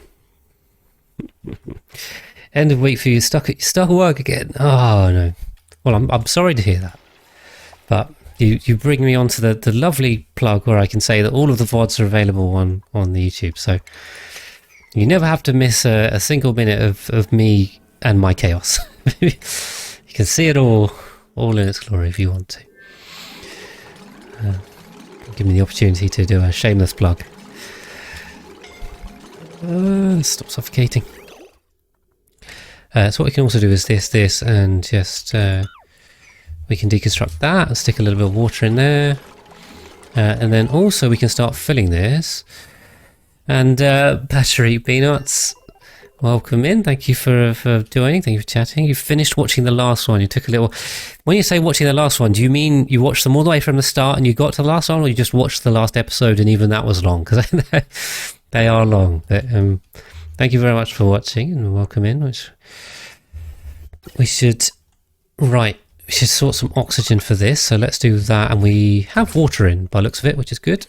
of week for you. Stuck at work again. Oh no. Well, I'm sorry to hear that, but. You bring me onto the lovely plug where I can say that all of the VODs are available on the YouTube. So you never have to miss a single minute of me and my chaos. You can see it all in its glory if you want to. Give me the opportunity to do a shameless plug. Stop suffocating. So what we can also do is this, and just... we can deconstruct that and stick a little bit of water in there. And then also we can start filling this. And Battery Peanuts, welcome in. Thank you for joining. Thank you for chatting. You finished watching the last one. You took a little... When you say watching the last one, do you mean you watched them all the way from the start and you got to the last one? Or you just watched the last episode and even that was long? Because they are long. But thank you very much for watching and welcome in. Which we should... Right. We should sort some oxygen for this, so let's do that. And we have water in, by the looks of it, which is good.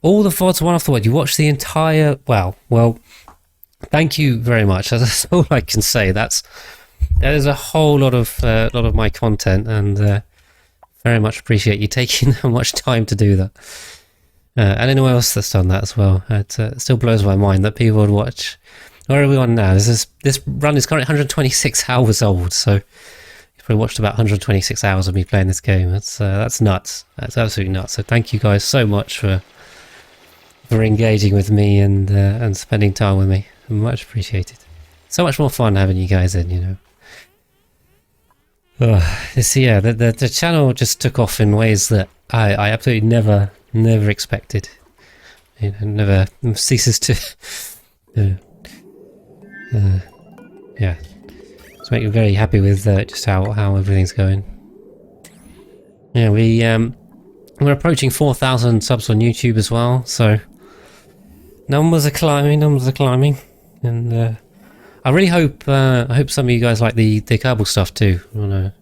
All the VODs one after the other. You watched the entire... Well, thank you very much. That's all I can say. That is a whole lot of my content, and very much appreciate you taking that much time to do that. And anyone else that's done that as well. It still blows my mind that people would watch. Where are we on now? This run is currently 126 hours old, so... We watched about 126 hours of me playing this game. That's nuts. That's absolutely nuts. So thank you guys so much for engaging with me and spending time with me. Much appreciated. So much more fun having you guys in, you know. The channel just took off in ways that I absolutely never expected. You know, never ceases to. Yeah. Make you very happy with just how everything's going. Yeah, we're approaching 4,000 subs on YouTube as well, so numbers are climbing, and I really hope some of you guys like the Kerbal stuff too. I want to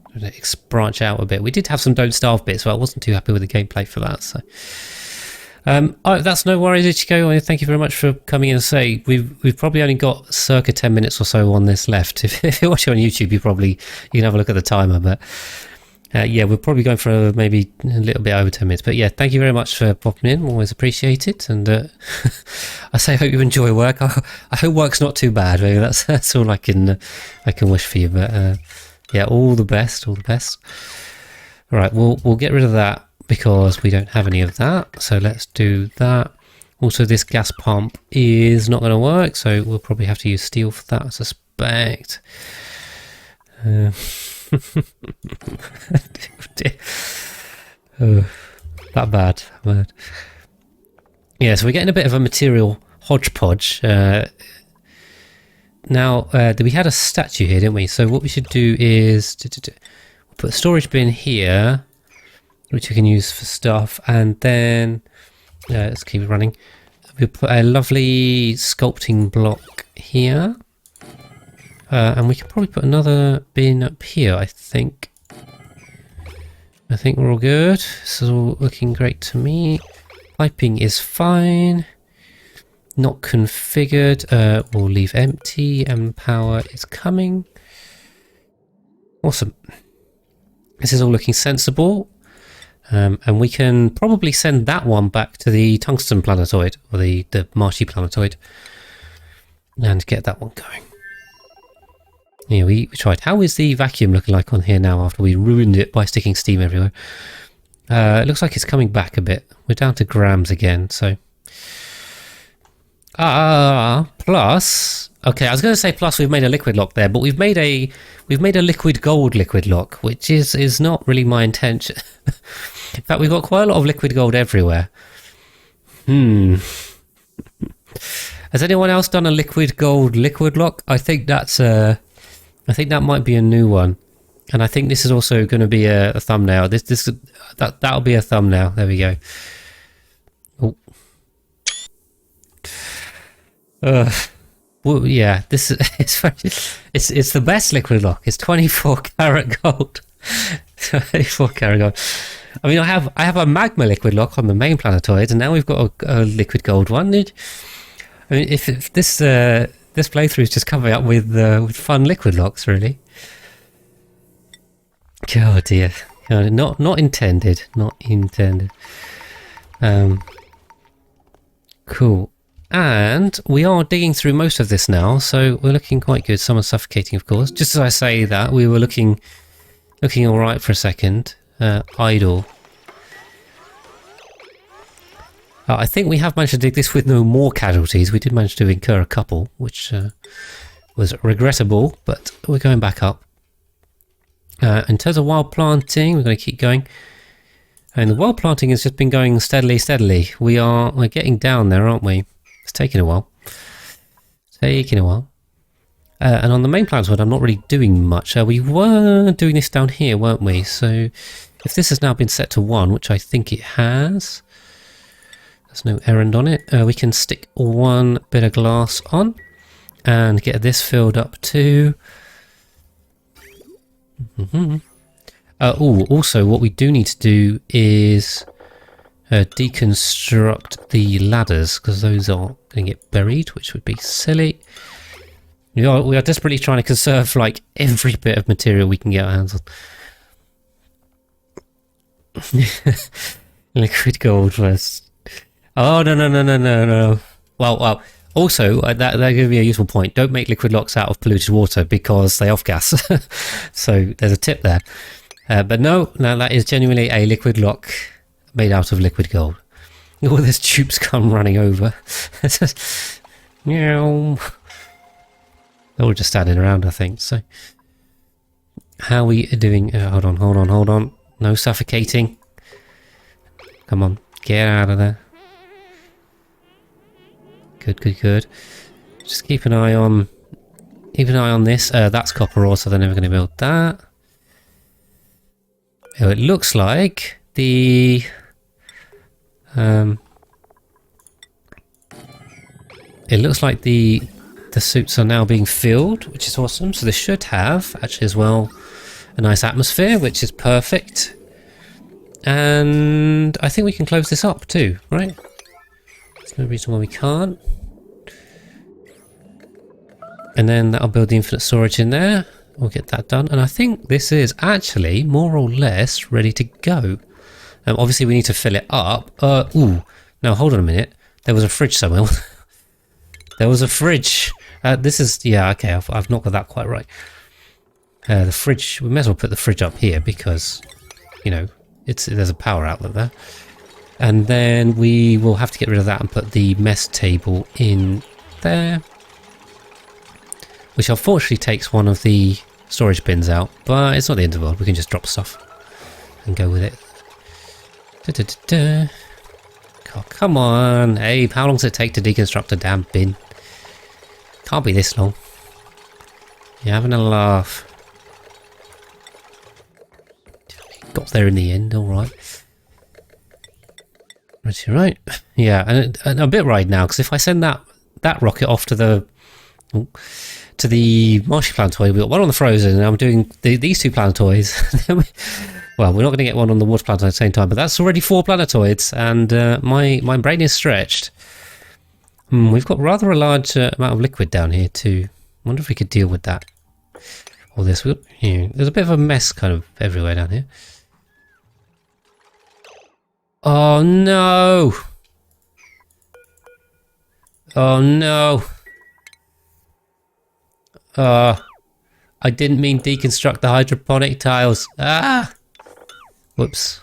branch out a bit. We did have some Don't Starve bits, but I wasn't too happy with the gameplay for that. So that's no worries, Ichiko. Thank you very much for coming in and say we've probably only got circa 10 minutes or so on this left. If you're watching on YouTube, you can have a look at the timer, but yeah, we're probably going for maybe a little bit over 10 minutes. But yeah, thank you very much for popping in. Always appreciate it. And I hope you enjoy work. I hope work's not too bad. Maybe that's all I can wish for you. But yeah, all the best. All the best. All right, we'll get rid of that because we don't have any of that. So let's do that. Also, this gas pump is not going to work, so we'll probably have to use steel for that, I suspect. Oh, that bad. Yeah, so we're getting a bit of a material hodgepodge. Now, we had a statue here, didn't we? So what we should do is put a storage bin here, which we can use for stuff, and then let's keep it running. We'll put a lovely sculpting block here. And we can probably put another bin up here, I think. I think we're all good. This is all looking great to me. Piping is fine. Not configured. We'll leave empty and power is coming. Awesome. This is all looking sensible. And we can probably send that one back to the tungsten planetoid, or the marshy planetoid, and get that one going. Yeah, we tried. How is the vacuum looking like on here now after we ruined it by sticking steam everywhere? It looks like it's coming back a bit. We're down to grams again, so... plus... Okay, I was going to say plus we've made a liquid lock there, but we've made a liquid gold liquid lock, which is not really my intention. In fact, we've got quite a lot of liquid gold everywhere. Has anyone else done a liquid gold liquid lock? I think that's I think that might be a new one, and I think this is also going to be a thumbnail. That'll be a thumbnail. There we go. Oh. Well, yeah, this is it's the best liquid lock. It's 24 karat gold. 24 karat gold. I mean, I have a magma liquid lock on the main planetoid, and now we've got a liquid gold one. I mean, if this playthrough is just coming up with fun liquid locks, really. Oh dear, not intended, not intended. Cool. And we are digging through most of this now, so we're looking quite good. Some are suffocating, of course. Just as I say that, we were looking all right for a second. Idle. I think we have managed to dig this with no more casualties. We did manage to incur a couple, which was regrettable, but we're going back up. In terms of wild planting, we're going to keep going. And the wild planting has just been going steadily. We're getting down there, aren't we? It's taking a while. And on the main planetoid, I'm not really doing much. We were doing this down here, weren't we? So if this has now been set to 1, which I think it has, there's no errand on it. We can stick one bit of glass on and get this filled up too. Also, what we do need to do is deconstruct the ladders, because those are going to get buried, which would be silly. We are desperately trying to conserve like every bit of material we can get our hands on. Liquid gold first. Oh, no. Well. Also, that gives me a useful point. Don't make liquid locks out of polluted water because they off-gas. So there's a tip there. But no, that is genuinely a liquid lock made out of liquid gold. Oh, there's tubes come running over. Meow. They're all just standing around, I think. So, how are we doing? Hold on. No suffocating. Come on, get out of there. Good. Just keep an eye on this. That's copper ore, so they're never going to build that. Oh, it looks like the the suits are now being filled, which is awesome. So this should have, actually as well, a nice atmosphere, which is perfect. And I think we can close this up too, right? There's no reason why we can't. And then that'll build the infinite storage in there. We'll get that done. And I think this is actually more or less ready to go. Obviously we need to fill it up. Ooh, no, hold on a minute. There was a fridge somewhere. There was a fridge. This is, yeah, okay, I've not got that quite right. The fridge, we may as well put the fridge up here because, you know, there's a power outlet there. And then we will have to get rid of that and put the mess table in there. Which unfortunately takes one of the storage bins out, but it's not the end of the world. We can just drop stuff and go with it. Oh, come on, Abe, how long does it take to deconstruct a damn bin? Can't be this long. You're having a laugh. Got there in the end, alright. Right. Yeah, and a bit right now, because if I send that rocket off to the marshy planetoid, we've got one on the frozen, and I'm doing these two planetoids. Well, we're not going to get one on the water planetoid at the same time, but that's already 4 planetoids, and my brain is stretched. We've got rather a large amount of liquid down here too. Wonder if we could deal with that. Or this. There's a bit of a mess kind of everywhere down here. Oh no! Oh no! I didn't mean deconstruct the hydroponic tiles. Ah! Whoops.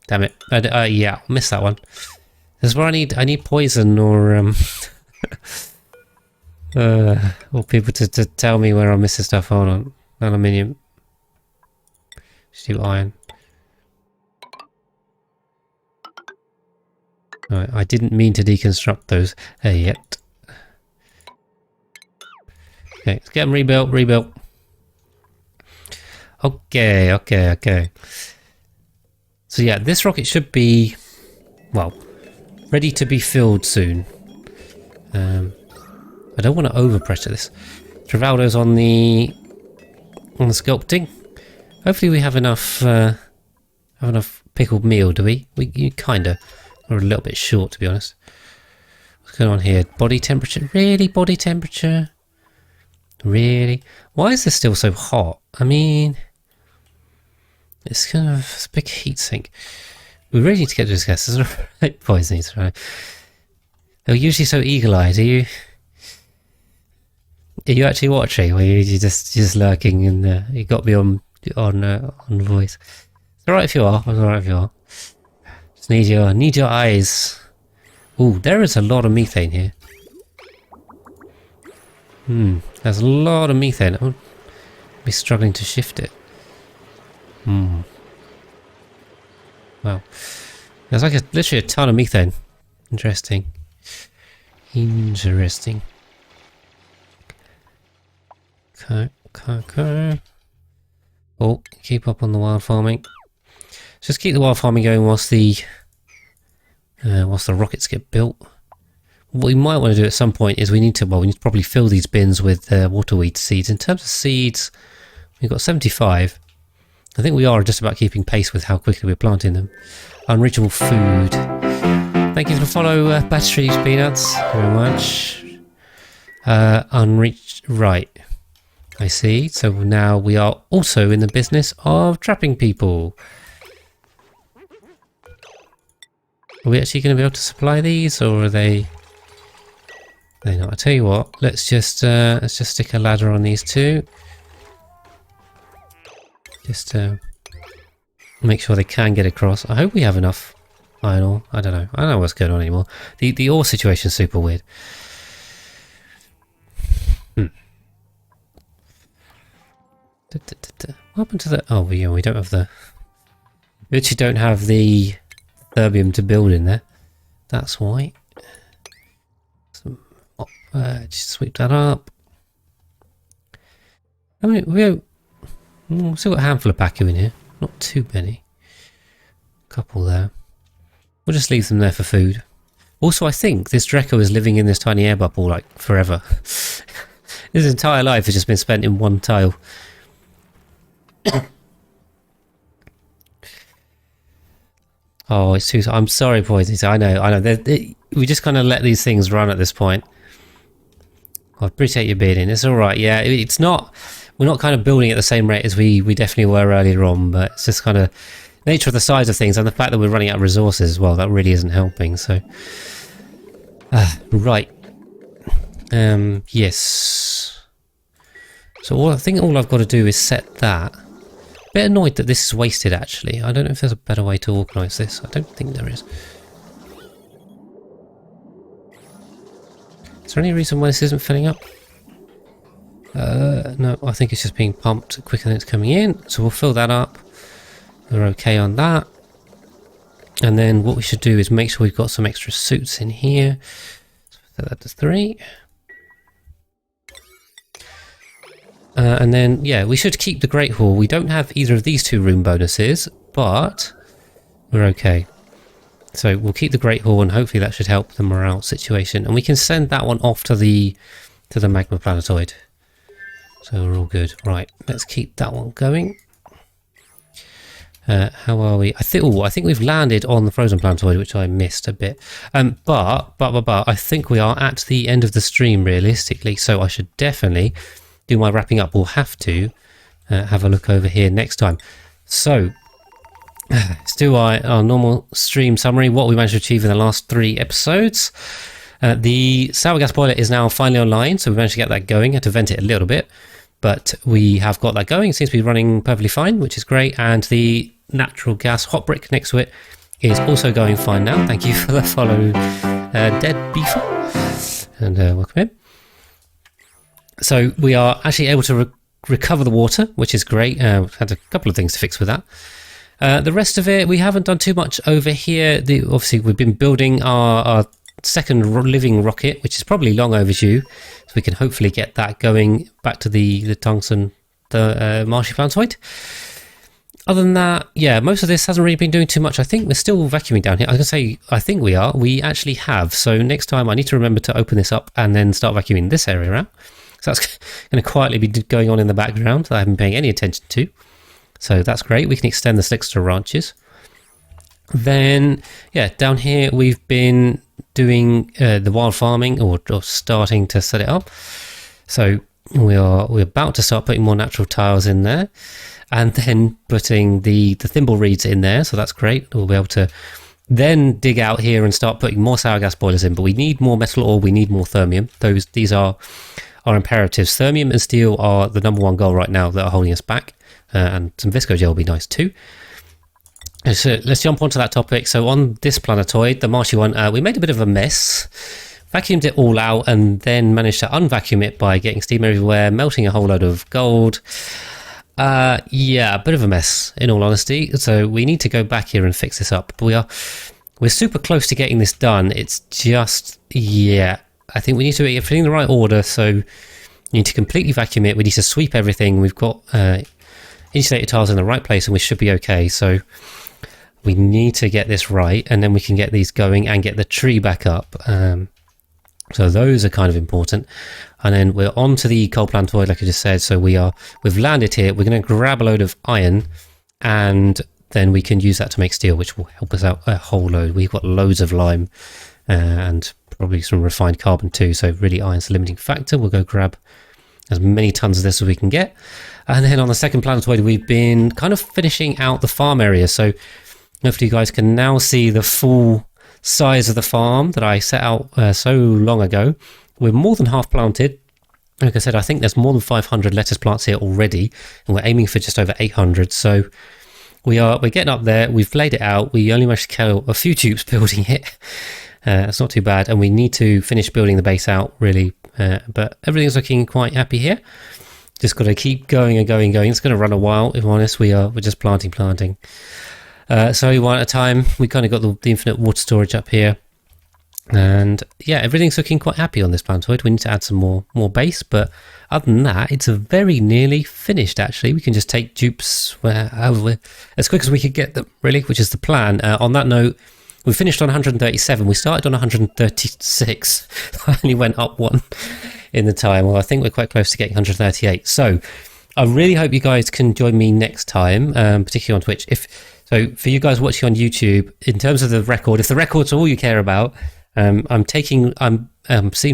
Damn it. Yeah, missed that one. This is where I need poison or or people to tell me where I'm missing stuff. Hold on. Aluminium. Steel iron. Alright, I didn't mean to deconstruct those yet. Okay, let's get them rebuilt. Okay. So yeah, this rocket should be, well, ready to be filled soon. I don't want to overpressure this. Trivaldo's on the sculpting. Hopefully we have enough pickled meal, do we? We kinda. We're a little bit short, to be honest. What's going on here? Body temperature? Really? Body temperature? Really? Why is this still so hot? I mean, it's kind of a big heat sink. We really need to get to this gas. This is right poisoning, right? They're usually so eagle-eyed. Are you actually watching, or are you just lurking? And you got me on voice. It's alright if you are. It's alright if you are. Just need your eyes. Ooh, there is a lot of methane here. There's a lot of methane. I'll be struggling to shift it. Wow. There's like literally a ton of methane. Interesting. Okay. Oh, keep up on the wild farming. Just keep the wild farming going whilst the rockets get built. What we might want to do at some point is we need to probably fill these bins with waterweed seeds. In terms of seeds, we've got 75. I think we are just about keeping pace with how quickly we're planting them. Unreachable food. Thank you for the follow, Batteries Peanuts. Very much. Right. I see. So now we are also in the business of trapping people. Are we actually going to be able to supply these, or are they? They're not. I tell you what. Let's just stick a ladder on these two. Just make sure they can get across. I hope we have enough iron ore. I don't know. I don't know what's going on anymore. The ore situation is super weird. What happened to the? Oh, yeah, we don't have the. We actually don't have the terbium to build in there. That's why. Just sweep that up. I mean, we've still got a handful of Baku in here. Not too many. A couple there. We'll just leave them there for food. Also, I think this Draco is living in this tiny air bubble like forever. His entire life has just been spent in one tile. Oh, it's too... I'm sorry, Poisey. I know. We just kind of let these things run at this point. I appreciate you being in. It's all right. Yeah, it's not... We're not kind of building at the same rate as we definitely were earlier on, but it's just kind of nature of the size of things and the fact that we're running out of resources as well. That really isn't helping. So, right. Yes. So I think all I've got to do is set that. Bit annoyed that this is wasted, actually. I don't know if there's a better way to organise this. I don't think there is. Is there any reason why this isn't filling up? No, I think it's just being pumped quicker than it's coming in. So we'll fill that up. We're okay on that. And then what we should do is make sure we've got some extra suits in here. So set that to 3. And then, yeah, we should keep the Great Hall. We don't have either of these 2 room bonuses, but we're okay. So we'll keep the Great Hall, and hopefully that should help the morale situation. And we can send that one off to the magma planetoid. So we're all good. Right, let's keep that one going. How are we? I think we've landed on the frozen planetoid, which I missed a bit. But I think we are at the end of the stream realistically. So I should definitely do my wrapping up. We'll have to have a look over here next time. So let's do our normal stream summary. What we managed to achieve in the last 3 episodes. The sour gas boiler is now finally online, so we managed to get that going. Had to vent it a little bit, but we have got that going. It seems to be running perfectly fine, which is great. And the natural gas hot brick next to it is also going fine now. Thank you for the follow, Dead Beefer, and welcome in. So we are actually able to recover the water, which is great. We've had a couple of things to fix with that. The rest of it, we haven't done too much over here. Obviously, we've been building our second living rocket, which is probably long overdue. So we can hopefully get that going back to the tungsten, marshy planetoid. Other than that, yeah, most of this hasn't really been doing too much. I think we're still vacuuming down here. I was going to say, I think we are. We actually have. So next time I need to remember to open this up and then start vacuuming this area out. So that's going to quietly be going on in the background that I haven't been paying any attention to. So that's great. We can extend the Slickster ranches. Then, yeah, down here we've been doing the wild farming or starting to set it up. So we're about to start putting more natural tiles in there, and then putting the thimble reeds in there. So that's great. We'll be able to then dig out here and start putting more sour gas boilers in. But we need more metal ore. We need more thermium. These are our imperatives. Thermium and steel are the #1 goal right now that are holding us back. And some visco gel will be nice too. So let's jump onto that topic. So on this planetoid, the marshy one, we made a bit of a mess. Vacuumed it all out and then managed to unvacuum it by getting steam everywhere, melting a whole load of gold. Yeah, a bit of a mess, in all honesty. So we need to go back here and fix this up. But we're super close to getting this done. It's just, yeah, I think we need to be putting in the right order. So we need to completely vacuum it. We need to sweep everything. We've got insulated tiles in the right place and we should be okay. So we need to get this right, and then we can get these going and get the tree back up. So those are kind of important. And then we're on to the coal planetoid, like I just said. So we've landed here. We're going to grab a load of iron, and then we can use that to make steel, which will help us out a whole load. We've got loads of lime and probably some refined carbon too. So really, iron's the limiting factor. We'll go grab as many tons of this as we can get. And then on the second planetoid, we've been kind of finishing out the farm area. So hopefully you guys can now see the full size of the farm that I set out so long ago. We're more than half planted. Like I said, I think there's more than 500 lettuce plants here already, and we're aiming for just over 800. So we're getting up there. We've laid it out. We only managed to kill a few Dupes building it. It's not too bad, and we need to finish building the base out really. But everything's looking quite happy here. Just got to keep going and going. It's going to run a while, if I'm honest. We're just planting. So one at a time. We kind of got the infinite water storage up here. And yeah, everything's looking quite happy on this planetoid. We need to add some more base, but other than that, it's very nearly finished actually. We can just take Dupes as quick as we could get them, really, which is the plan. On that note, We finished on 137. We started on 136. I only went up one in the time. Well, I think we're quite close to getting 138. So I really hope you guys can join me next time, particularly on Twitch. So for you guys watching on YouTube, in terms of the record, if the record's all you care about, I'm seem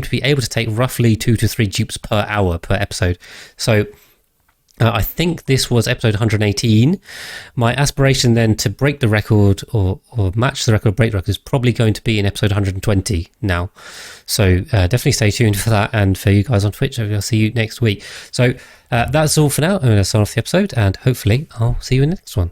to be able to take roughly 2 to 3 dupes per hour per episode. So I think this was episode 118. My aspiration then to break the record or match the record, break the record, is probably going to be in episode 120 now. So definitely stay tuned for that. And for you guys on Twitch, I'll see you next week. So that's all for now. I'm going to sign off the episode, and hopefully I'll see you in the next one.